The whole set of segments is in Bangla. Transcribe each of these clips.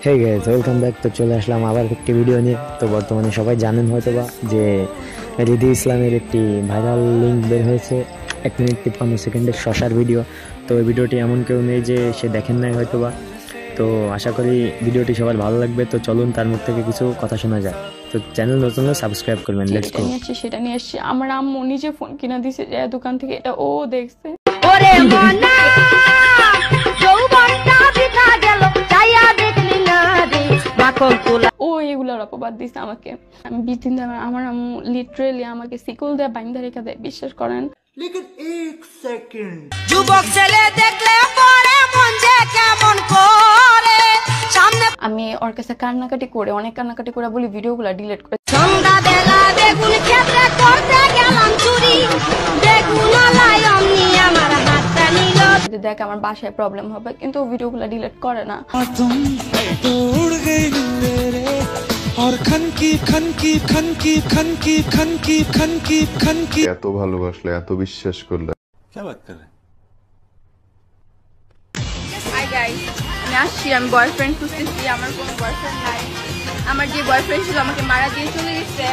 Hey guys, welcome back. তো চলে আসলাম আবার একটি ভিডিও নিয়ে। তো বর্তমানে সবাই জানেন হয়তোবা যে রিদি ইসলামের একটি ভাইরাল লিঙ্ক বের হয়েছে 1 মিনিট 53 সেকেন্ডের শশার ভিডিও। তো এই ভিডিওটি এমন কেউ নেই যে সে দেখেন নাই হয়তোবা। তো আশা করি ভিডিওটি সবার ভালো লাগবে। তো চলুন তার মুখ থেকে কিছু কথা শোনা যায়। তো চ্যানেল নতুন হলে সাবস্ক্রাইব করবেন। Let's go. সেটা নিয়ে এসেছি। আমার আম্মু নিজে ফোন কিনা দিছে যে দোকান থেকে, এটা ও দেখছে। ওরে মনা যৌবনটা বিতা গেল চাইয়া দেখলি না রে মাখন তোলা। ও এগুলোর অপবাদ দিছে আমাকে। আমি 20 দিন ধরে আমার আম্মু লিটারেলি আমাকে সিকল দিয়ে বাইন্ধা রেখে দেয়, বিশ্বাস করেন। लेकिन एक सेकंड যুবক ছেলে দেখলে পরে মন যে কেমন করে সামনে। আমি ওর কাছে কান্নাকাটি করে অনেক কান্নাকাটি করে বলি ভিডিওগুলো ডিলিট করে। সন্ধ্যা বেলা বেগুন ক্ষেত্রে করতে গেলাম চুরি, বেগুন লাই অমনি আমার হাতটা নিল। দেখ আমার বাসায় প্রবলেম হবে, কিন্তু ভিডিওগুলো ডিলিট করে না। तुम तो उड़ गई मेरे और खन की এত ভালোবাসলে, এত বিশ্বাস করলে। হাই গাইস, আমি আসছি। আমি বয়ফ্রেন্ড খুঁজতেছি, আমার কোনো বয়ফ্রেন্ড নাই। আমার যে বয়ফ্রেন্ড ছিল আমাকে মারা দিয়ে চলে গেছে।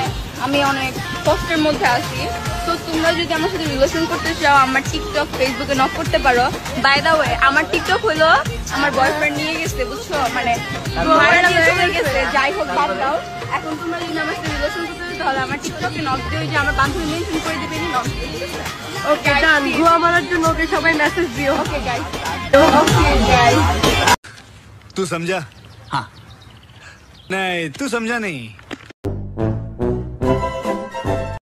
আমি অনেক কষ্টের মধ্যে আছি। তো তোমরা যদি আমার সাথে রিলেশন করতে চাও, আমার টিকটক ফেসবুকে নক করতে পারো। বাই দা ওয়ে, আমার টিকটক হলো আমার বয়ফ্রেন্ড নিয়ে গেছে, বুঝছো? মানে মারা দিয়ে চলে গেছে। যাই হোক, বাদ দাও। এখন তোমরা যদি আমার সাথে রিলেশন করতে চাও তাহলে আমার টিকটকে নক দিও, যে আমার বান্ধবী মেনশন করে দিবে, নক দিও, ঠিক আছে? ওকে ডান। গুয়া মারার জন্য ওকে সবাই মেসেজ দিও। Okay guys, okay guys. तू समझा? हाँ। नहीं, तू समझा नहीं।